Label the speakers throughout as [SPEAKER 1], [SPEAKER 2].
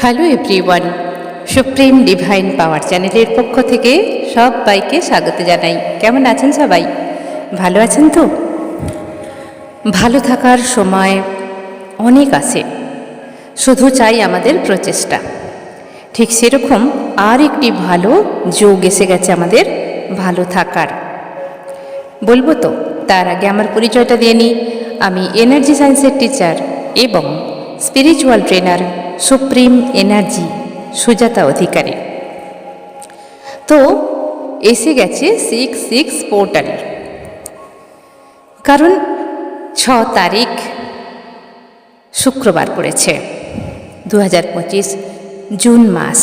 [SPEAKER 1] Hello everyone, supreme divine পাওয়ার চ্যানেলের পক্ষ থেকে সবাইকে স্বাগত জানাই। কেমন আছেন সবাই? ভালো আছেন তো? ভালো থাকার সময় অনেক আছে, শুধু চাই আমাদের প্রচেষ্টা। ঠিক সেরকম আর একটি ভালো যোগ এসে গেছে আমাদের ভালো থাকার। বলবো তো, তার আগে আমার পরিচয়টা দিয়ে নিই। আমি এনার্জি সায়েন্সের টিচার এবং spiritual trainer supreme energy Sujata Adhikari. তো এসে গেছে 6/6 পোর্টাল, কারণ 6 তারিখ শুক্রবার পড়েছে 2025 জুন মাস।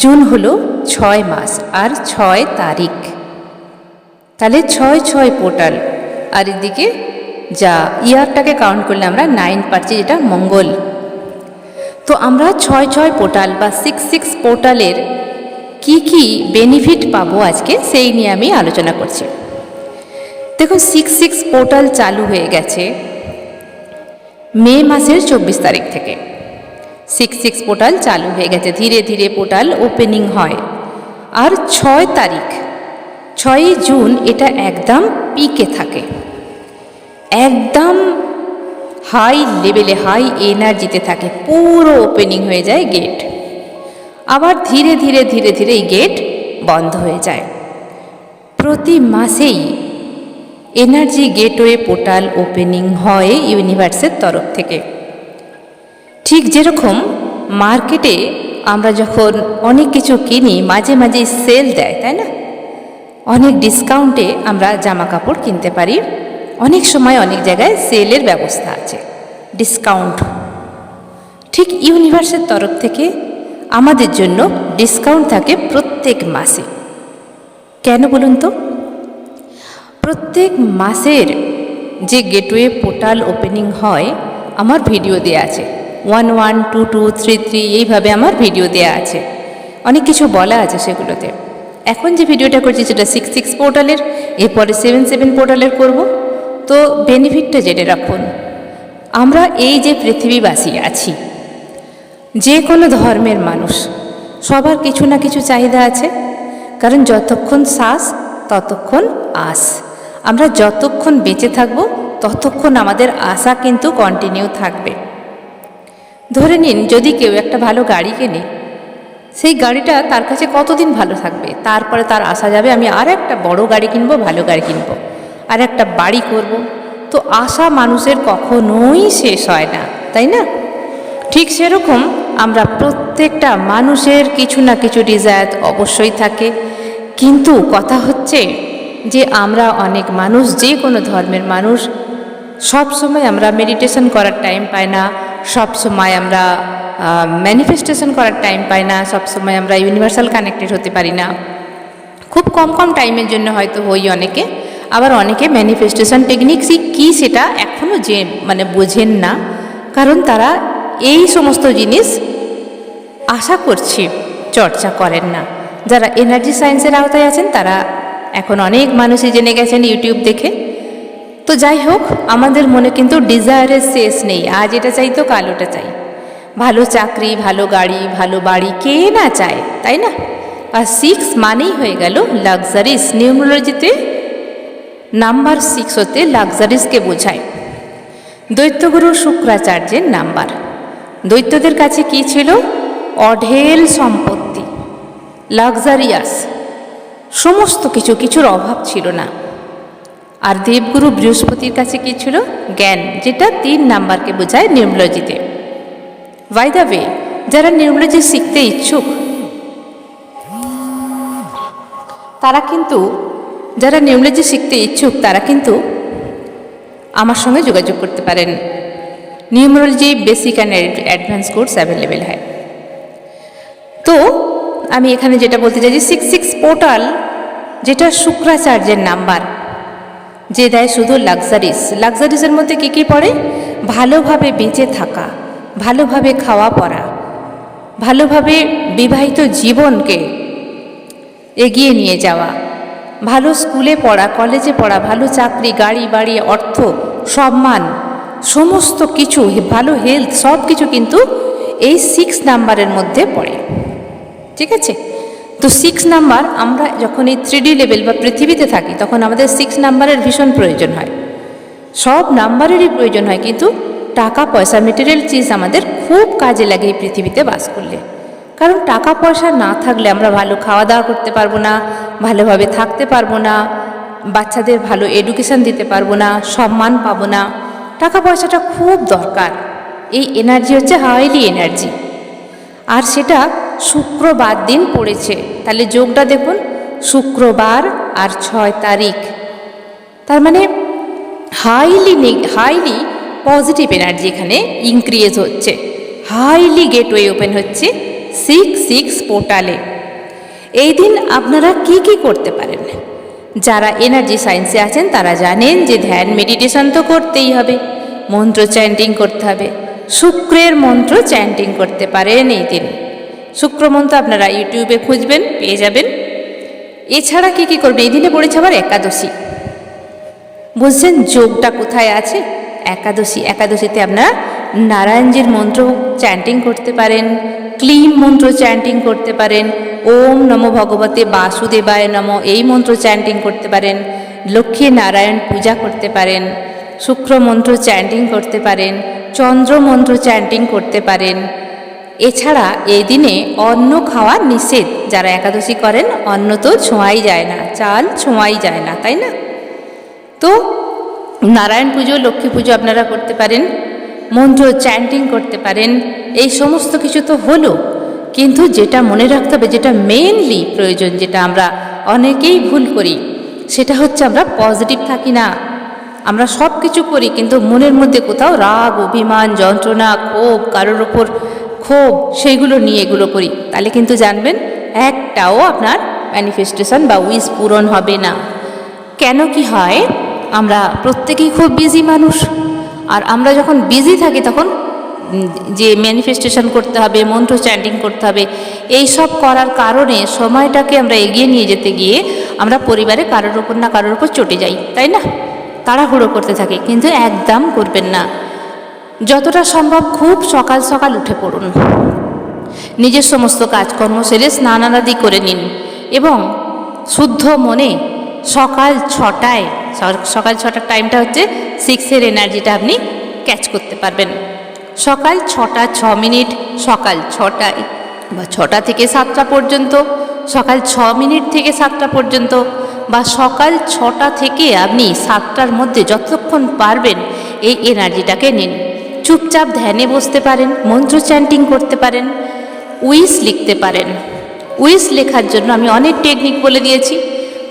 [SPEAKER 1] জুন হলো 6 মাস আর 6 তারিখ, তাহলে 6/6 পোর্টাল। আর এদিকে যা ইয়ারটাকে কাউন্ট করলে আমরা 9 পাচ্ছি, যেটা মঙ্গল। তো আমরা 6/6 পোর্টাল বা 6/6 পোর্টালের কি কি বেনিফিট পাবো আজকে সেই নিয়ে আমি আলোচনা করছি। দেখুন, 6/6 পোর্টাল চালু হয়ে গেছে মে মাসের 24 তারিখ থেকে। 6/6 পোর্টাল চালু হয়ে গেছে, ধীরে ধীরে পোর্টাল ওপেনিং হয়। আর 6 তারিখ 6 জুন এটা একদম পিকে থাকে, একদম হাই লেভেলে, হাই এনার্জিতে থাকে, পুরো ওপেনিং হয়ে যায় গেট। আবার ধীরে ধীরে ধীরে ধীরে এই গেট বন্ধ হয়ে যায়। প্রতি মাসেই এনার্জি গেটওয়ে পোর্টাল ওপেনিং হয় ইউনিভার্সের তরফ থেকে। ঠিক যেরকম মার্কেটে আমরা যখন অনেক কিছু কিনি, মাঝে মাঝে সেল দেয়, তাই না? অনেক ডিসকাউন্টে আমরা জামা কাপড় কিনতে পারি। অনেক সময় অনেক জায়গায় সেলের ব্যবস্থা আছে, ডিসকাউন্ট। ঠিক ইউনিভার্সের তরফ থেকে আমাদের জন্য ডিসকাউন্ট থাকে প্রত্যেক মাসে। কেন বলুন তো? প্রত্যেক মাসের যে গেটওয়ে পোর্টাল ওপেনিং হয়, আমার ভিডিও দেওয়া আছে। 1/1, 2/2, 3/3 এইভাবে আমার ভিডিও দেওয়া আছে, অনেক কিছু বলা আছে সেগুলোতে। এখন যে ভিডিওটা করছি সেটা 6/6 পোর্টালের, এরপরে 7/7 পোর্টালের করব। তো বেনিফিটটা জেনে রাখুন। আমরা এই যে পৃথিবীবাসী আছি, যে কোনো ধর্মের মানুষ, সবার কিছু না কিছু চাহিদা আছে। কারণ যতক্ষণ শ্বাস ততক্ষণ আস। আমরা যতক্ষণ বেঁচে থাকব ততক্ষণ আমাদের আশা কিন্তু কন্টিনিউ থাকবে। ধরে নিন, যদি কেউ একটা ভালো গাড়ি কেনে, সেই গাড়িটা তার কাছে কতদিন ভালো থাকবে, তারপরে তার আশা যাবে আমি আর একটা বড় গাড়ি কিনবো, ভালো গাড়ি কিনবো, আর একটা বাড়ি করব। তো আশা মানুষের কখনোই শেষ হয় না, তাই না? ঠিক সেরকম আমরা প্রত্যেকটা মানুষের কিছু না কিছু ডিজায়ার অবশ্যই থাকে। কিন্তু কথা হচ্ছে যে আমরা অনেক মানুষ, যে কোনো ধর্মের মানুষ, সব সময় আমরা মেডিটেশন করার টাইম পাই না, সব সময় আমরা ম্যানিফেস্টেশন করার টাইম পাই না, সব সময় আমরা ইউনিভার্সাল কানেক্টেড হতে পারি না। খুব কম কম টাইমের জন্য হয়তো হই অনেকে, আবার অনেকে ম্যানিফেস্টেশন টেকনিক্স কী সেটা এখনও বোঝেন না। কারণ তারা এই সমস্ত জিনিস আশা করছি চর্চা করেন না। যারা এনার্জি সায়েন্সের আওতায় আছেন তারা এখন অনেক মানুষই জেনে গেছেন ইউটিউব দেখে। তো যাই হোক, আমাদের মনে কিন্তু ডিজায়ারের শেষ নেই। আজ এটা চাই তো কাল ওটা চাই। ভালো চাকরি, ভালো গাড়ি, ভালো বাড়ি, কে না চায়, তাই না? আর 6 মানেই হয়ে গেল লাক্সারিস। নিউমোলজিতে নাম্বার 6 হতে লাক্সারিসকে বোঝায়। দৈত্যগুরু শুক্রাচার্যের নাম্বার। দৈত্যদের কাছে কি ছিল? অঢেল সম্পত্তি, লাক্সারিয়াস সমস্ত কিছু, কিছুর অভাব ছিল না। আর দেবগুরু বৃহস্পতির কাছে কি ছিল? জ্ঞান, যেটা 3 নাম্বারকে বোঝায় নিউমোলজিতে। বাই দ্য ওয়ে, যারা নিউমোলজি শিখতে ইচ্ছুক তারা কিন্তু আমার সঙ্গে যোগাযোগ করতে পারেন। নিউমোলজি basic and advance course available হয়। তো আমি এখানে যেটা বলতে চাইছি, 6/6 পোর্টাল যেটা শুক্রাচার্যের নাম্বার, যে দেয় শুধু লাক্সারিস। লাক্সারিসের মধ্যে কী কী পড়ে? ভালোভাবে বেঁচে থাকা, ভালোভাবে খাওয়া পড়া, ভালোভাবে বিবাহিত জীবনকে এগিয়ে নিয়ে যাওয়া, ভালো স্কুলে পড়া, কলেজে পড়া, ভালো চাকরি, গাড়ি বাড়ি, অর্থ, সম্মান, সমস্ত কিছু, ভালো হেলথ, সব কিছু কিন্তু এই 6 নাম্বারের মধ্যে পড়ে। ঠিক আছে, তো 6 নাম্বার, আমরা যখন এই 3D লেভেল বা পৃথিবীতে থাকি তখন আমাদের 6 নাম্বারের ভীষণ প্রয়োজন হয়। সব নাম্বারেরই প্রয়োজন হয়, কিন্তু টাকা পয়সা, মেটেরিয়াল চিজ আমাদের খুব কাজে লাগে এই পৃথিবীতে বাস করলে। কারণ টাকা পয়সা না থাকলে আমরা ভালো খাওয়া দাওয়া করতে পারবো না, ভালোভাবে থাকতে পারবো না, বাচ্চাদের ভালো এডুকেশন দিতে পারবো না, সম্মান পাবো না। টাকা পয়সাটা খুব দরকার। এই এনার্জি হচ্ছে হাইলি এনার্জি, আর সেটা শুক্রবার দিন পড়েছে। তাহলে যোগটা দেখুন, শুক্রবার আর 6 তারিখ, তার মানে হাইলি পজিটিভ এনার্জি এখানে ইনক্রিজ হচ্ছে, হাইলি গেটওয়ে ওপেন হচ্ছে 6 পোর্টালে। এই দিন আপনারা কি কি করতে পারেন? যারা এনার্জি সায়েন্সে আছেন তারা জানেন যে ধ্যান মেডিটেশন তো করতেই হবে, মন্ত্র চ্যান্টিং করতে হবে। শুক্রের মন্ত্র চ্যান্টিং করতে পারেন এই দিন। শুক্র মন্ত্র আপনারা ইউটিউবে খুঁজবেন, পেয়ে যাবেন। এছাড়া কি কি করবেন? এই দিনে পড়েছে আবার একাদশী। বুঝছেন যোগটা কোথায় আছে? একাদশীতে আপনারা নারায়ণজির মন্ত্র চ্যান্টিং করতে পারেন, ক্লিম মন্ত্র চ্যান্টিং করতে পারেন, ওম নমো ভগবতে বাসুদেবায় নমঃ এই মন্ত্র চ্যান্টিং করতে পারেন, লক্ষ্মী নারায়ণ পূজা করতে পারেন, শুক্র মন্ত্র চ্যান্টিং করতে পারেন, চন্দ্র মন্ত্র চ্যান্টিং করতে পারেন। এছাড়া এই দিনে অন্ন খাওয়া নিষেধ। যারা একাদশী করেন অন্ন তো ছোঁয়াই যায় না, চাল ছোঁয়াই যায় না, তাই না? তো নারায়ণ পুজো, লক্ষ্মী পুজো আপনারা করতে পারেন, মন্ত্র চ্যান্টিং করতে পারেন। এই সমস্ত কিছু তো হলো, কিন্তু যেটা মনে রাখতে হবে, যেটা মেইনলি প্রয়োজন, যেটা আমরা অনেকেই ভুল করি, সেটা হচ্ছে আমরা পজিটিভ থাকি না। আমরা সব কিছু করি কিন্তু মনের মধ্যে কোথাও রাগ, অভিমান, যন্ত্রণা, ক্ষোভ, কারোর ওপর ক্ষোভ, সেইগুলো নিয়ে এগুলো করি, তাহলে কিন্তু জানবেন একটাও আপনার ম্যানিফেস্টেশন বা উইশ পূরণ হবে না। কেন কি হয়? আমরা প্রত্যেকেই খুব বিজি মানুষ, আর আমরা যখন বিজি থাকি তখন যে ম্যানিফেস্টেশন করতে হবে, মন্ত্র চ্যান্টিং করতে হবে, এই সব করার কারণে সময়টাকে আমরা এগিয়ে নিয়ে যেতে গিয়ে আমরা পরিবারে কারোর ওপর না কারোর ওপর চটে যাই, তাই না? তাড়াহুড়ো করতে থাকি, কিন্তু একদম করবেন না। যতটা সম্ভব খুব সকাল সকাল উঠে পড়ুন, নিজের সমস্ত কাজকর্ম সেরে স্নানাদি করে নিন এবং শুদ্ধ মনে সকাল 6টায়, সকাল 6টার টাইমটা হচ্ছে 6-এর এনার্জিটা আপনি ক্যাচ করতে পারবেন। সকাল 6টা 6 মিনিট, সকাল 6টায় বা 6টা থেকে 7টা পর্যন্ত, সকাল 6 মিনিট থেকে 7টা পর্যন্ত, বা সকাল 6টা থেকে আপনি 7টার মধ্যে যতক্ষণ পারবেন এই এনার্জিটাকে নিন। চুপচাপ ধ্যানে বসতে পারেন, মন্ত্র চ্যান্টিং করতে পারেন, উইশ লিখতে পারেন। উইশ লেখার জন্য আমি অনেক টেকনিক বলে দিয়েছি।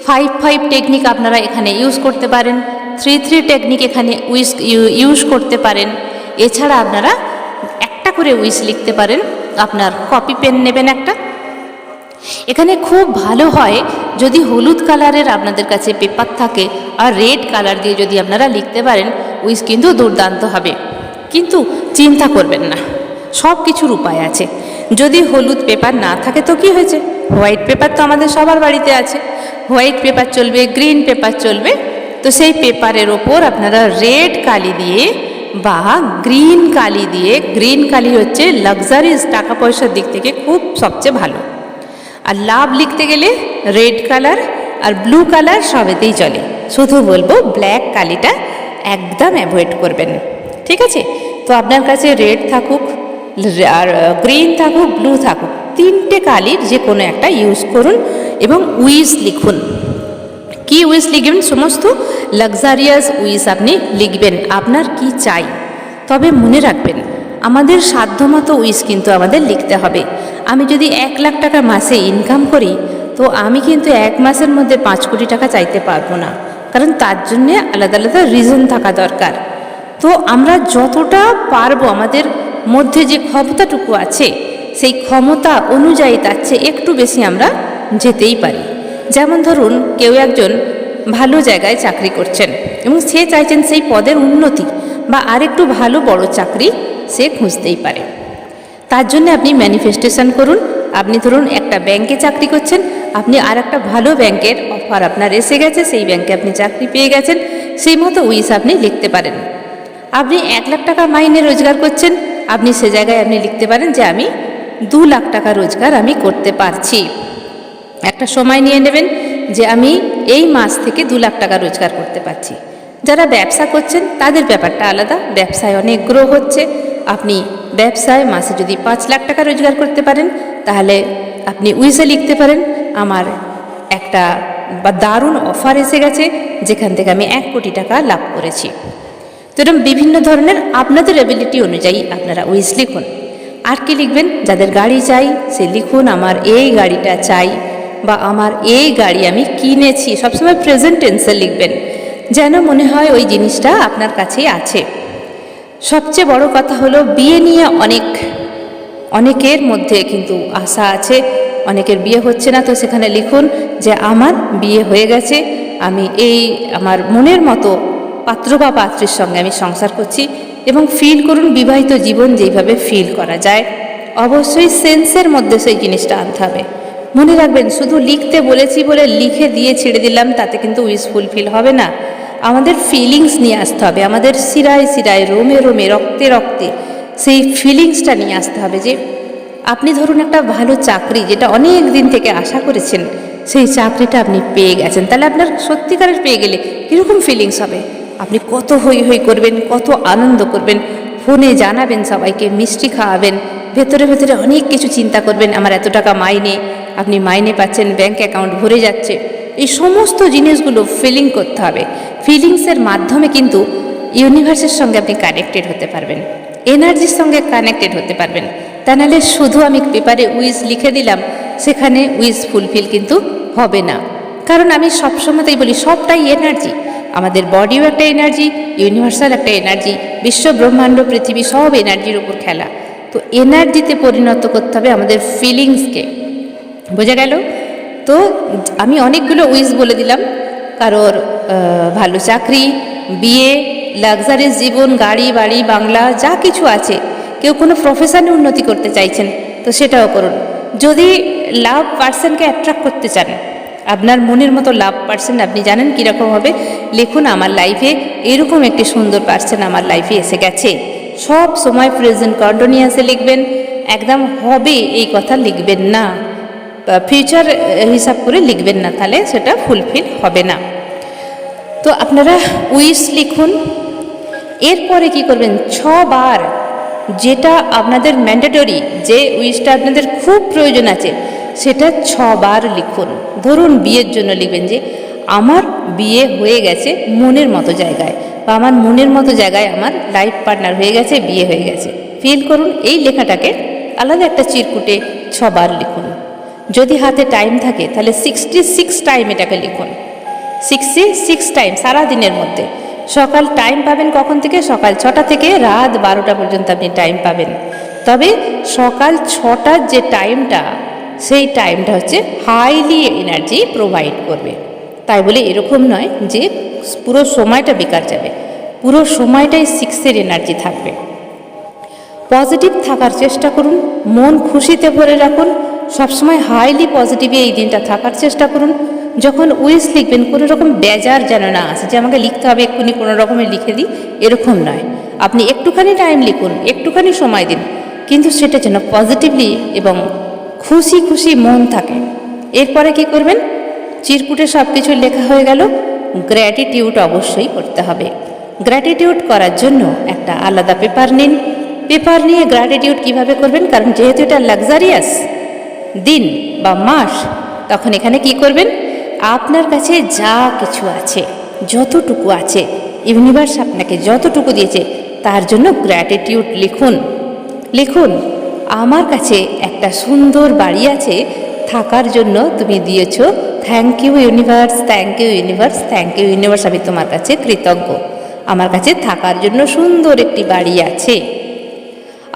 [SPEAKER 1] 5 টেকনিক আপনারা এখানে ইউজ করতে পারেন, 3 টেকনিক এখানে উইশ ইউজ করতে পারেন। এছাড়া আপনারা একটা করে উইশ লিখতে পারেন। আপনার কপি পেন নেবেন একটা। এখানে খুব ভালো হয় যদি হলুদ কালারের আপনাদের কাছে পেপার থাকে, আর রেড কালার দিয়ে যদি আপনারা লিখতে পারেন, উইশ কিন্তু দুর্দান্ত হবে। কিন্তু চিন্তা করবেন না, সব কিছুর উপায় আছে। যদি হলুদ পেপার না থাকে তো কি হয়েছে, হোয়াইট পেপার তো আমাদের সবার বাড়িতে আছে। হোয়াইট পেপার চলবে, গ্রিন পেপার চলবে। তো সেই পেপারের ওপর আপনারা রেড কালি দিয়ে বা গ্রিন কালি দিয়ে, গ্রিন কালি হচ্ছে লাক্সারিস, টাকা পয়সার দিক থেকে খুব সবচেয়ে ভালো। আর লাভ লিখতে গেলে রেড কালার আর ব্লু কালার সবেতেই চলে, শুধু বলবো ব্ল্যাক কালিটা একদম অ্যাভয়েড করবেন, ঠিক আছে? তো আপনার কাছে রেড থাকুক আর গ্রিন থাকুক, ব্লু থাকুক, 3টে কালির যে কোনো একটা ইউজ করুন এবং উইশ লিখুন। কি উইশ লিখবেন? সমস্ত লাক্সারিয়াস উইশ আপনি লিখবেন, আপনার কি চাই। তবে মনে রাখবেন, আমাদের সাধ্যমতো উইশ কিন্তু আমাদের লিখতে হবে। আমি যদি 1 লাখ টাকা মাসে ইনকাম করি, তো আমি কিন্তু 1 মাসের মধ্যে 5 কোটি টাকা চাইতে পারবো না, কারণ তার জন্যে আলাদা আলাদা রিজন থাকা দরকার। তো আমরা যতটা পারবো, আমাদের মধ্যে যে ক্ষমতাটুকু আছে, সেই ক্ষমতা অনুযায়ী তার চেয়ে একটু বেশি আমরা যেতেই পারি। যেমন ধরুন, কেউ একজন ভালো জায়গায় চাকরি করছেন এবং সে চাইছেন সেই পদের উন্নতি বা আরেকটু ভালো বড় চাকরি সে খুঁজতেই পারে। তার জন্য আপনি ম্যানিফেস্টেশন করুন। আপনি ধরুন একটা ব্যাংকে চাকরি করছেন, আপনি আর একটা ভালো ব্যাংকের অফার আপনার এসে গেছে, সেই ব্যাংকে আপনি চাকরি পেয়ে গেছেন, সেই মতো উইশ আপনি লিখতে পারেন। আপনি 1 লাখ টাকা মাইনে রোজগার করছেন, আপনি সে জায়গায় আপনি লিখতে পারেন যে আমি 2 লাখ টাকা রোজগার আমি করতে পারছি। একটা সময় নিয়ে নেবেন যে আমি এই মাস থেকে 2 লাখ টাকা রোজগার করতে পারছি। যারা ব্যবসা করছেন তাদের ব্যাপারটা আলাদা, ব্যবসায় অনেক গ্রো হচ্ছে। আপনি ব্যবসায় মাসে যদি 5 লাখ টাকা রোজগার করতে পারেন, তাহলে আপনি উইসে লিখতে পারেন আমার একটা দারুণ অফার এসে গেছে যেখান থেকে আমি 1 কোটি টাকা লাভ করেছি। তো এরকম বিভিন্ন ধরনের আপনাদের এবিলিটি অনুযায়ী আপনারা উইস লিখুন। আর কি লিখবেন? যাদের গাড়ি চাই সে লিখুন আমার এই গাড়িটা চাই, বা আমার এই গাড়ি আমি কিনেছি। সবসময় প্রেজেন্ট টেন্সে লিখবেন, যেন মনে হয় ওই জিনিসটা আপনার কাছেই আছে। সবচেয়ে বড় কথা হলো বিয়ে নিয়ে অনেকের মধ্যে কিন্তু আশা আছে, অনেকের বিয়ে হচ্ছে না, তো সেখানে লিখুন যে আমার বিয়ে হয়ে গেছে, আমি এই আমার মনের মতো পাত্র বা পাত্রীর সঙ্গে আমি সংসার করছি। এবং ফিল করুন বিবাহিত জীবন যেইভাবে ফিল করা যায়। অবশ্যই সেন্সের মধ্যে সেই জিনিসটা আনতে হবে। মনে রাখবেন, শুধু লিখতে বলেছি বলে লিখে দিয়ে ছেড়ে দিলাম তাতে কিন্তু উইশ ফুলফিল হবে না। আমাদের ফিলিংস নিয়ে আসতে হবে, আমাদের শিরায় শিরায়, রোমে রোমে, রক্তে রক্তে সেই ফিলিংসটা নিয়ে আসতে হবে। যে আপনি ধরুন একটা ভালো চাকরি যেটা অনেক দিন থেকে আশা করেছেন, সেই চাকরিটা আপনি পেয়ে গেছেন, তাহলে আপনার সত্যিকারের পেয়ে গেলে কীরকম ফিলিংস হবে? আপনি কত হই হই করবেন, কত আনন্দ করবেন, ফোনে জানাবেন সবাইকে, মিষ্টি খাওয়াবেন, ভেতরে ভেতরে অনেক কিছু চিন্তা করবেন। আমার এত টাকা মাইনে, আপনি মাইনে পাচ্ছেন, ব্যাঙ্ক অ্যাকাউন্ট ভরে যাচ্ছে। এই সমস্ত জিনিসগুলো ফিলিং করতে হবে। ফিলিংসের মাধ্যমে কিন্তু ইউনিভার্সের সঙ্গে আপনি কানেক্টেড হতে পারবেন, এনার্জির সঙ্গে কানেক্টেড হতে পারবেন। তা নাহলে শুধু আমি পেপারে উইশ লিখে দিলাম, সেখানে উইশ ফুলফিল কিন্তু হবে না। কারণ আমি সবসময়তেই বলি সবটাই এনার্জি। আমাদের বডিও একটা এনার্জি, ইউনিভার্সাল একটা এনার্জি, বিশ্ব ব্রহ্মাণ্ড পৃথিবী সব এনার্জির উপর খেলা। তো এনার্জিতে পরিণত করতে হবে আমাদের ফিলিংসকে। বোঝা গেল? তো আমি অনেকগুলো উইশ বলে দিলাম। কারোর ভালো চাকরি, বিয়ে, লাক্সারিয়াস জীবন, গাড়ি বাড়ি বাংলা যা কিছু আছে। কেউ কোনো প্রফেশনে উন্নতি করতে চাইছেন তো সেটাও করুন। যদি লাভ পার্সনকে অ্যাট্রাক্ট করতে চান, আপনার মনের মতো লাভ পার্সন আপনি জানেন কীরকম হবে, লিখুন আমার লাইফে এরকম একটি সুন্দর পার্সন আমার লাইফে এসে গেছে। সব সময় প্রেজেন্ট কন্টিনিউয়াসে লিখবেন, একদম হবে এই কথা লিখবেন না, ফিউচার হিসাব করে লিখবেন না, তাহলে সেটা ফুলফিল হবে না। তো আপনারা উইশ লিখুন। এরপরে কি করবেন, 6 বার, যেটা আপনাদের ম্যান্ডেটরি, যে উইশটা আপনাদের খুব প্রয়োজন আছে সেটা 6 বার লিখুন। ধরুন বিয়ের জন্য লিখবেন যে আমার বিয়ে হয়ে গেছে মনের মতো জায়গায়, বা আমার মনের মতো জায়গায় আমার লাইফ পার্টনার হয়ে গেছে, বিয়ে হয়ে গেছে। ফিল করুন। এই লেখাটাকে আলাদা একটা চিরকুটে 6 বার লিখুন। যদি হাতে টাইম থাকে তাহলে 66 টাইম এটাকে লিখুন। 66 টাইম সারাদিনের মধ্যে। সকাল টাইম পাবেন কখন থেকে? সকাল 6টা থেকে রাত 12টা পর্যন্ত আপনি টাইম পাবেন। তবে সকাল 6টার যে টাইমটা, সেই টাইমটা হচ্ছে হাইলি এনার্জি প্রোভাইড করবে। তাই বলে এরকম নয় যে পুরো সময়টা বেকার যাবে, পুরো সময়টাই 6-এর এনার্জি থাকবে। পজিটিভ থাকার চেষ্টা করুন, মন খুশিতে ভরে রাখুন, সবসময় হাইলি পজিটিভে এই দিনটা থাকার চেষ্টা করুন। যখন উইশ লিখবেন কোনো রকম বেজার যেন না আসে যে আমাকে লিখতে হবে এক্ষুনি কোনো রকমে লিখে দিই, এরকম নয়। আপনি একটুখানি টাইম লিখুন, একটুখানি সময় দিন, কিন্তু সেটা যেন পজিটিভলি এবং খুশি খুশি মন থাকে। এরপরে কি করবেন, চিরকুটে সব কিছু লেখা হয়ে গেল, গ্র্যাটিটিউড অবশ্যই করতে হবে। গ্র্যাটিটিউড করার জন্য একটা আলাদা পেপার নিন। পেপার নিয়ে গ্র্যাটিটিউড কিভাবে করবেন, কারণ যেহেতু এটা লাক্সারিয়াস দিন বা মাস, তখন এখানে কি করবেন, আপনার কাছে যা কিছু আছে, যতটুকু আছে, ইউনিভার্স আপনাকে যতটুকু দিয়েছে তার জন্য গ্র্যাটিটিউড লিখুন। লিখুন, আমার কাছে একটা সুন্দর বাড়ি আছে, থাকার জন্য তুমি দিয়েছো, thank you universe, thank you universe, thank you universe, আমি তোমার কাছে কৃতজ্ঞ। আমার কাছে থাকার জন্য সুন্দর একটি বাড়ি আছে।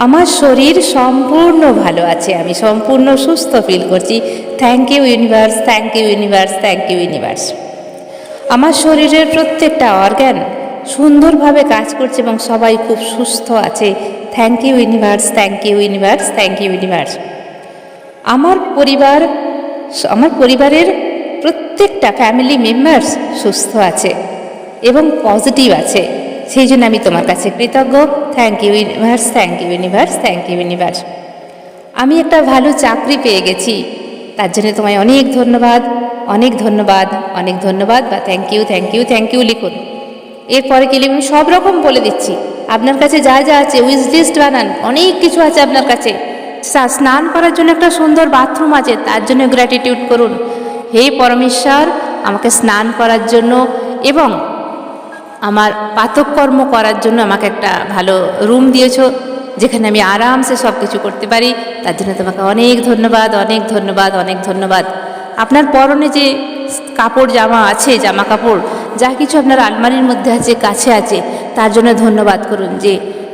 [SPEAKER 1] আমার শরীর সম্পূর্ণ ভালো আছে, আমি সম্পূর্ণ সুস্থ ফিল করছি, thank you universe, thank you universe, thank you universe. আমার শরীরের প্রত্যেকটা অর্গান সুন্দরভাবে কাজ করছে এবং সবাই খুব সুস্থ আছে, thank you universe, thank you universe, thank you universe. আমার পরিবারের প্রত্যেকটা ফ্যামিলি মেম্বার্স সুস্থ আছে এবং পজিটিভ আছে, সেই জন্য আমি তোমার কাছে কৃতজ্ঞ। Thank you universe, thank you universe, thank you universe. আমি একটা ভালো চাকরি পেয়ে গেছি, তার জন্য তোমায় অনেক ধন্যবাদ, অনেক ধন্যবাদ, অনেক ধন্যবাদ, বা thank you, thank you, thank you লিখুন। এরপরে কি লিখুন? সব রকম বলে দিচ্ছি, আপনার কাছে যা যা আছে উইশ লিস্ট বানান, অনেক কিছু আছে আপনার কাছে। স্নান করার জন্য একটা সুন্দর বাথরুম আছে, তার জন্য গ্র্যাটিটিউড করুন। হে পরমেশ্বর, আমাকে স্নান করার জন্য এবং আমার পাতককর্ম করার জন্য আমাকে একটা ভালো রুম দিয়েছো, যেখানে আমি আরামসে সব কিছু করতে পারি, তার জন্য তোমাকে অনেক ধন্যবাদ, অনেক ধন্যবাদ, অনেক ধন্যবাদ। আপনার পরনে যে কাপড় জামা আছে, জামা কাপড় যা কিছু আপনার আলমারির মধ্যে আছে, কাছে আছে, তার জন্য ধন্যবাদ করুন যে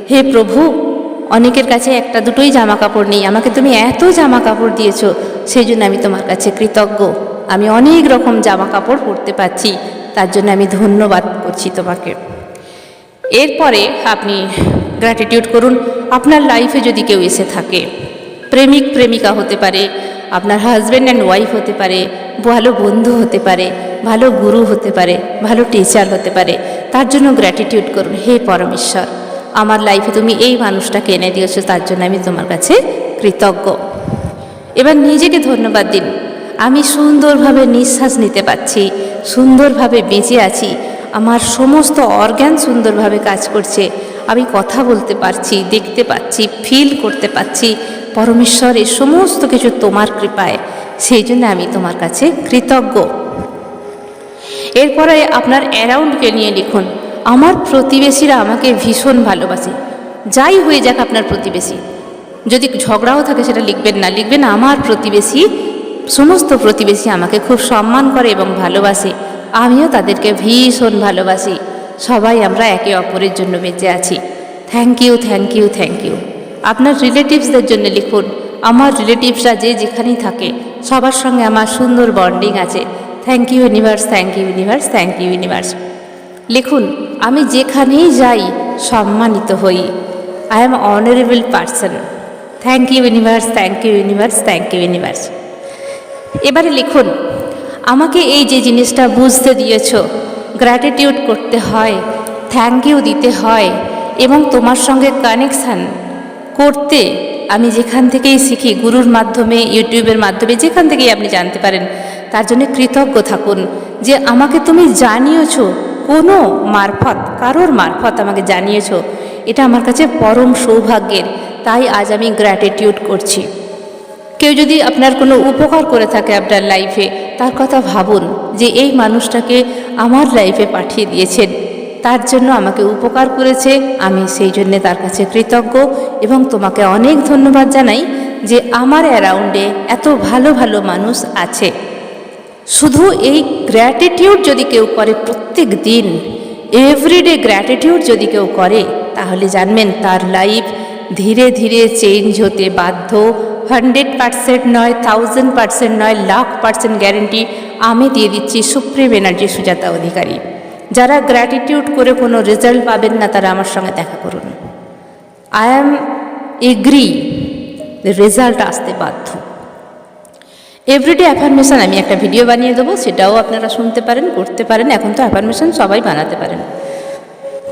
[SPEAKER 1] হে প্রভু, অনেকের কাছে একটা দুটোই জামা কাপড় নেই, আমাকে তুমি এত জামা কাপড় দিয়েছো, সেই জন্য আমি তোমার কাছে কৃতজ্ঞ। আমি অনেক রকম জামা কাপড় পরতে পারছি, তার জন্য আমি ধন্যবাদ করছি তোমাকে। এরপরে আপনি গ্র্যাটিটিউড করুন আপনার লাইফে যদি কেউ এসে থাকে, প্রেমিক প্রেমিকা হতে পারে, আপনার হাজব্যান্ড অ্যান্ড ওয়াইফ হতে পারে, ভালো বন্ধু হতে পারে, ভালো গুরু হতে পারে, ভালো টিচার হতে পারে, তার জন্য গ্র্যাটিটিউড করুন। হে পরমেশ্বর, আমার লাইফে তুমি এই মানুষটাকে এনে দিয়েছো, তার জন্য আমি তোমার কাছে কৃতজ্ঞ। এবার নিজেকে ধন্যবাদ দিন, আমি সুন্দরভাবে নিঃশ্বাস নিতে পারছি, সুন্দরভাবে বেঁচে আছি, আমার সমস্ত অর্গান সুন্দরভাবে কাজ করছে, আমি কথা বলতে পারছি, দেখতে পাচ্ছি, ফিল করতে পারছি। পরমেশ্বর, এই সমস্ত কিছু তোমার কৃপায়, সেই জন্য আমি তোমার কাছে কৃতজ্ঞ। এরপরে আপনার অ্যারাউন্ডকে নিয়ে লিখুন, আমার প্রতিবেশীরা আমাকে ভীষণ ভালোবাসে। যাই হয়ে যাক আপনার প্রতিবেশী, যদি ঝগড়াও থাকে সেটা লিখবেন না, লিখবেন আমার প্রতিবেশী, সমস্ত প্রতিবেশী আমাকে খুব সম্মান করে এবং ভালোবাসে, আমিও তাদেরকে ভীষণ ভালোবাসি, সবাই আমরা একে অপরের জন্য বেঁচে আছি। Thank you, thank you, thank you. আপনার রিলেটিভসদের জন্য লিখুন, আমার রিলেটিভসরা যে যেখানেই থাকে সবার সঙ্গে আমার সুন্দর বন্ডিং আছে। Thank you universe, thank you universe, thank you universe. লিখুন, আমি যেখানেই যাই সম্মানিত হই, I am honourable person. Thank you universe, thank you universe, thank you universe. এবারে লিখুন, আমাকে এই যে জিনিসটা বুঝতে দিয়েছ, গ্র্যাটিটিউড করতে হয়, থ্যাংক ইউ দিতে হয়, এবং তোমার সঙ্গে কানেকশান করতে আমি যেখান থেকেই শিখি, গুরুর মাধ্যমে, ইউটিউবের মাধ্যমে, যেখান থেকেই আপনি জানতে পারেন, তার জন্য কৃতজ্ঞ থাকুন যে আমাকে তুমি জানিয়েছো, কোনো মারফত, কারোর মারফত আমাকে জানিয়েছো, এটা আমার কাছে পরম সৌভাগ্যের, তাই আজ আমি গ্র্যাটিটিউড করছি। কেউ যদি আপনার কোনো উপকার করে থাকে আপনার লাইফে, তার কথা ভাবুন যে এই মানুষটাকে আমার লাইফে পাঠিয়ে দিয়েছেন, তার জন্য আমাকে উপকার করেছে, আমি সেই জন্যে তার কাছে কৃতজ্ঞ। এবং তোমাকে অনেক ধন্যবাদ জানাই যে আমার অ্যারাউন্ডে এত ভালো ভালো মানুষ আছে। শুধু এই গ্র্যাটিটিউড যদি কেউ করে প্রত্যেক দিন, এভরিডে গ্র্যাটিটিউড যদি কেউ করে, তাহলে জানবেন তার লাইফ ধীরে ধীরে চেঞ্জ হতে বাধ্য। 100% নয়, 1000% নয়, 1,00,000% গ্যারেন্টি আমি দিয়ে দিচ্ছি, সুপ্রিম এনার্জি সুজাতা অধিকারী। যারা গ্র্যাটিটিউড করে কোনো রেজাল্ট পাবেন না, তারা আমার সঙ্গে দেখা করুন। আই অ্যাম এগ্রি, রেজাল্ট আসতে বাধ্য। এভরিডে অ্যাফার্মেশন আমি একটা ভিডিও বানিয়ে দেবো, সেটাও আপনারা শুনতে পারেন, করতে পারেন। এখন তো অ্যাফার্মেশন সবাই বানাতে পারেন।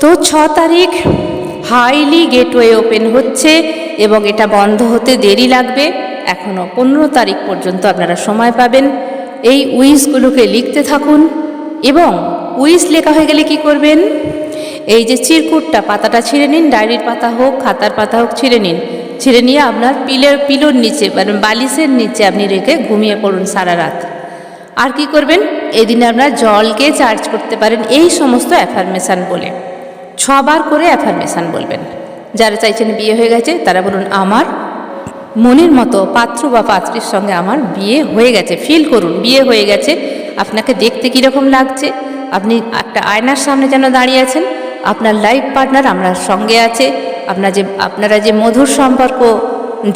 [SPEAKER 1] তো 6 তারিখ হাইলি গেটওয়ে ওপেন হচ্ছে এবং এটা বন্ধ হতে দেরি লাগবে, এখনও 15 তারিখ পর্যন্ত আপনারা সময় পাবেন। এই উইশগুলোকে লিখতে থাকুন এবং উইশ লেখা হয়ে গেলে কি করবেন, এই যে চিরকুটটা, পাতাটা ছিঁড়ে নিন, ডায়েরির পাতা হোক, খাতার পাতা হোক, ছিঁড়ে নিন। ছিঁড়ে নিয়ে আপনার পিলোর নিচে, মানে বালিশের নিচে আপনি রেখে ঘুমিয়ে পড়ুন সারা রাত। আর কি করবেন, এই দিনে আপনার জলকে চার্জ করতে পারেন এই সমস্ত অ্যাফার্মেশান বলে। 6 বার করে অ্যাফার্মেশান বলবেন। যারা চাইছেন বিয়ে হয়ে গেছে তারা বলুন, আমার মনের মতো পাত্র বা পাত্রীর সঙ্গে আমার বিয়ে হয়ে গেছে। ফিল করুন বিয়ে হয়ে গেছে। আপনাকে দেখতে কীরকম লাগছে, আপনি একটা আয়নার সামনে যেন দাঁড়িয়ে আছেন, আপনার লাইফ পার্টনার আপনার সঙ্গে আছে, আপনারা যে মধুর সম্পর্ক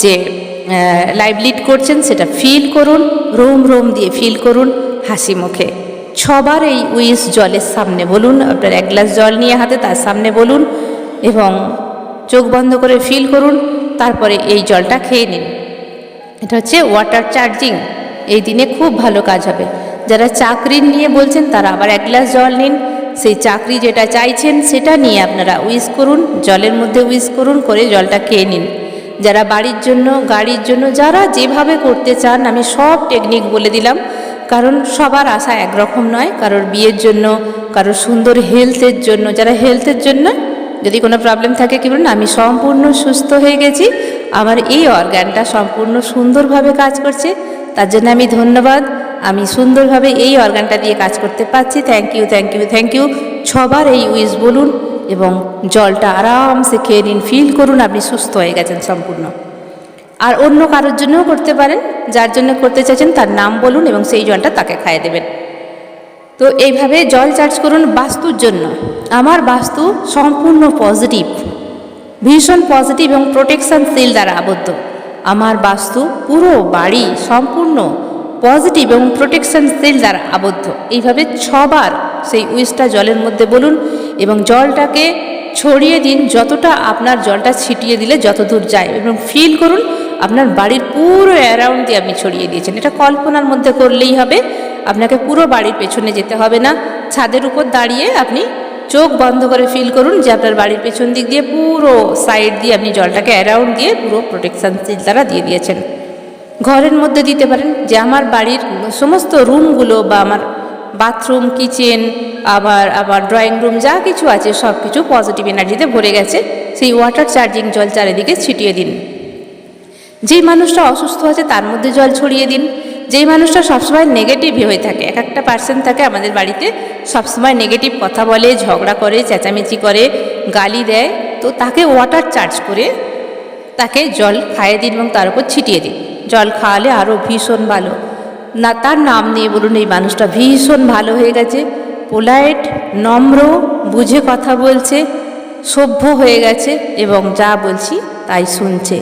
[SPEAKER 1] যে লাইভ লিড করছেন সেটা ফিল করুন, রোম রোম দিয়ে ফিল করুন, হাসি মুখে। 6 বার এই উইশ জলের সামনে বলুন। আপনার 1 গ্লাস জল নিয়ে হাতে তার সামনে বলুন এবং চোখ বন্ধ করে ফিল করুন। তারপরে এই জলটা খেয়ে নিন। এটা হচ্ছে ওয়াটার চার্জিং, এই দিনে খুব ভালো কাজ হবে। যারা চাকরি নিয়ে বলছেন তারা আবার 1 গ্লাস জল নিন, সেই চাকরি যেটা চাইছেন সেটা নিয়ে আপনারা উইশ করুন, জলের মধ্যে উইশ করুন, করে জলটা খেয়ে নিন। যারা বাড়ির জন্য, গাড়ির জন্য, যারা যেভাবে করতে চান আমি সব টেকনিক বলে দিলাম, কারণ সবার আশা একরকম নয়। কারোর বিয়ের জন্য, কারোর সুন্দর হেলথের জন্য, যারা হেলথের জন্য যদি কোনো প্রবলেম থাকে কি বলুন, আমি সম্পূর্ণ সুস্থ হয়ে গেছি, আমার এই অর্গানটা সম্পূর্ণ সুন্দরভাবে কাজ করছে, তার জন্য আমি ধন্যবাদ। আমি সুন্দরভাবে এই অর্গানটা দিয়ে কাজ করতে পারছি। Thank you, thank you, thank you. ছবার এই উইশ বলুন এবং জলটা আরামসে খেয়ে নিন, ফিল করুন আপনি সুস্থ হয়ে গেছেন সম্পূর্ণ। আর অন্য কারোর জন্যও করতে পারেন, যার জন্য করতে চাইছেন তার নাম বলুন এবং সেই জলটা তাকে খাইয়ে দেবেন। তো এইভাবে জল চার্জ করুন বাস্তুর জন্য। আমার বাস্তু সম্পূর্ণ পজিটিভ, ভীষণ পজিটিভ এবং প্রোটেকশন সিল দ্বারা আবদ্ধ। আমার বাস্তু পুরো বাড়ি সম্পূর্ণ পজিটিভ এবং প্রোটেকশন সিল দ্বারা আবদ্ধ। এইভাবে 6 বার সেই উইশটা জলের মধ্যে বলুন এবং জলটাকে ছড়িয়ে দিন, যতটা আপনার জলটা ছিটিয়ে দিলে যত দূর যায়, এবং ফিল করুন আপনার বাড়ির পুরো অ্যারাউন্ড দিয়ে আপনি ছড়িয়ে দিয়েছেন। এটা কল্পনার মধ্যে করলেই হবে, আপনাকে পুরো বাড়ির পেছনে যেতে হবে না। ছাদের উপর দাঁড়িয়ে আপনি চোখ বন্ধ করে ফিল করুন যে আপনার বাড়ির পেছন দিক দিয়ে পুরো সাইড দিয়ে আপনি জলটাকে অ্যারাউন্ড দিয়ে পুরো প্রোটেকশান সিল দ্বারা দিয়ে দিয়েছেন। ঘরের মধ্যে দিতে পারেন যে আমার বাড়ির সমস্ত রুমগুলো বা আমার বাথরুম, কিচেন, আবার ড্রয়িং রুম যা কিছু আছে সব কিছু পজিটিভ এনার্জিতে ভরে গেছে। সেই ওয়াটার চার্জিং জল চারিদিকে ছিটিয়ে দিন। যেই মানুষটা অসুস্থ আছে তার মধ্যে জল ছড়িয়ে দিন। যেই মানুষটা সবসময় নেগেটিভ হয়ে থাকে, এক একটা পার্সন থাকে আমাদের বাড়িতে সবসময় নেগেটিভ কথা বলে, ঝগড়া করে, চেঁচামেচি করে, গালি দেয়, তো তাকে ওয়াটার চার্জ করে তাকে জল খাইয়ে দিন এবং তার উপর ছিটিয়ে দিন। জল খাওয়ালে আরও ভীষণ ভালো। না তার নাম নিয়ে বলুন এই মানুষটা ভীষণ ভালো হয়ে গেছে, পোলাইট, নম্র, বুঝে কথা বলছে, সভ্য হয়ে গেছে এবং যা বলছি তাই শুনছে।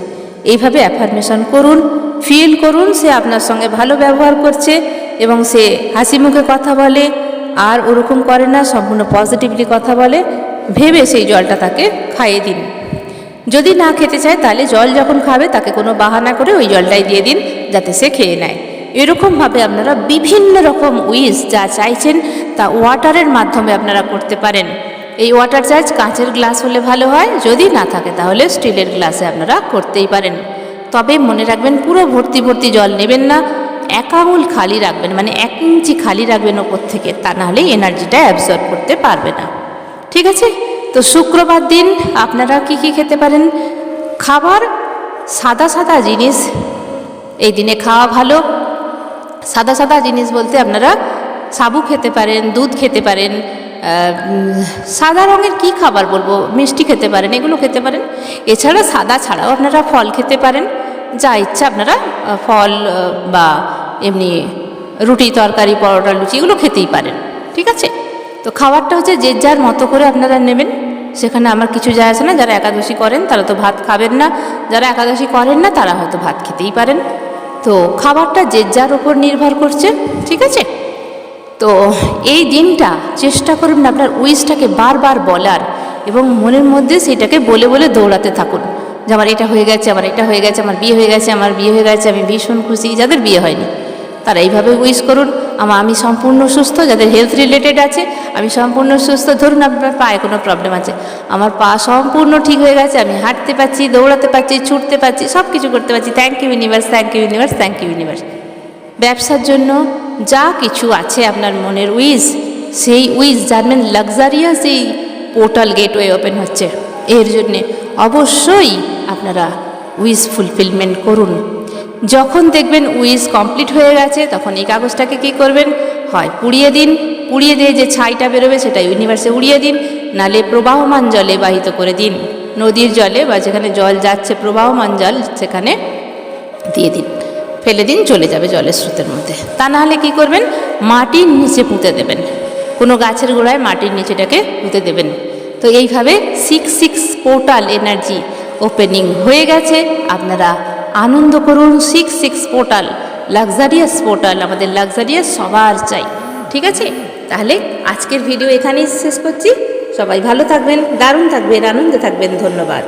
[SPEAKER 1] এইভাবে অ্যাফার্মেশন করুন, ফিল করুন সে আপনার সঙ্গে ভালো ব্যবহার করছে এবং সে হাসি মুখে কথা বলে, আর ওরকম করে না, সম্পূর্ণ পজিটিভলি কথা বলে। ভেবে সেই জলটা তাকে খাইয়ে দিন। যদি না খেতে চায় তাহলে জল যখন খাবে তাকে কোনো বাহানা করে ওই জলটাই দিয়ে দিন যাতে সে খেয়ে নেয়। এরকমভাবে আপনারা বিভিন্ন রকম উইশ যা চাইছেন তা ওয়াটারের মাধ্যমে আপনারা করতে পারেন। এই ওয়াটার চার্জ কাঁচের গ্লাস হলে ভালো হয়, যদি না থাকে তাহলে স্টিলের গ্লাসে আপনারা করতেই পারেন। তবে মনে রাখবেন পুরো ভর্তি ভর্তি জল নেবেন না, 1 আঙুল খালি রাখবেন, মানে 1 ইঞ্চি খালি রাখবেন ওপর থেকে, তা নাহলে এনার্জিটা অ্যাবজর্ব করতে পারবে না। ঠিক আছে? তো শুক্রবার দিন আপনারা কি কি খেতে পারেন? খাবার সাদা সাদা জিনিস এই দিনে খাওয়া ভালো। সাদা সাদা জিনিস বলতে আপনারা সাবু খেতে পারেন, দুধ খেতে পারেন, সাদা রঙের কি খাবার বলবো, মিষ্টি খেতে পারেন, এগুলো খেতে পারেন। এছাড়া সাদা ছাড়াও আপনারা ফল খেতে পারেন, যা ইচ্ছা আপনারা ফল বা এমনি রুটি, তরকারি, পরোটা, লুচি এগুলো খেতেই পারেন। ঠিক আছে? তো খাবারটা হচ্ছে যে যার মতো করে আপনারা নেবেন, সেখানে আমার কিছু যায় আসে না। যারা একাদশী করেন তারা তো ভাত খাবেন না, যারা একাদশী করেন না তারা হয়তো ভাত খেতেই পারেন। তো খাবারটা যে যার উপর নির্ভর করছে। ঠিক আছে? তো এই দিনটা চেষ্টা করুন আপনার উইশটাকে বারবার বলার এবং মনের মধ্যে সেটাকে বলে বলে দৌড়াতে থাকুন যে আমার এটা হয়ে গেছে, আমার এটা হয়ে গেছে, আমার বিয়ে হয়ে গেছে, আমার বিয়ে হয়ে গেছে, আমি ভীষণ খুশি। যাদের বিয়ে হয়নি তারা এইভাবে উইশ করুন, আমি সম্পূর্ণ সুস্থ। যাদের হেলথ রিলেটেড আছে, আমি সম্পূর্ণ সুস্থ। ধরুন আপনার পায়ে কোনো প্রবলেম আছে, আমার পা সম্পূর্ণ ঠিক হয়ে গেছে, আমি হাঁটতে পারছি, দৌড়াতে পারছি, ছুটতে পারছি, সব কিছু করতে পারছি। Thank you universe, thank you universe, thank you universe. ব্যবসার জন্য যা কিছু আছে আপনার মনের উইশ, সেই উইশ জানবেন লাক্সারিয়াস এই পোর্টাল গেটওয়ে ওপেন হচ্ছে, এর জন্যে অবশ্যই আপনারা উইশ ফুলফিলমেন্ট করুন। যখন দেখবেন উইশ কমপ্লিট হয়ে গেছে তখন এই কাগজটাকে কী করবেন, হয় পুড়িয়ে দিন, পুড়িয়ে দিয়ে যে ছাইটা বেরোবে সেটা ইউনিভার্সে উড়িয়ে দিন, নালে প্রবাহমান জলে বাহিত করে দিন। নদীর জলে বা যেখানে জল যাচ্ছে প্রবাহমান জল সেখানে দিয়ে দিন, ফেলে দিন, চলে যাবে জলের স্রোতের মধ্যে। তা নাহলে কী করবেন, মাটির নিচে পুঁতে দেবেন, কোনো গাছের গোড়ায় মাটির নিচেটাকে পুঁতে দেবেন। তো এইভাবে 6 পোর্টাল এনার্জি ওপেনিং হয়ে গেছে। আপনারা আনন্দ করুন। 6 পোর্টাল, লাক্সারিয়াস পোর্টাল, আমাদের লাক্সারিয়াস সবার চাই। ঠিক আছে? তাহলে আজকের ভিডিও এখানেই শেষ করছি। সবাই ভালো থাকবেন, দারুণ থাকবেন, আনন্দে থাকবেন। ধন্যবাদ।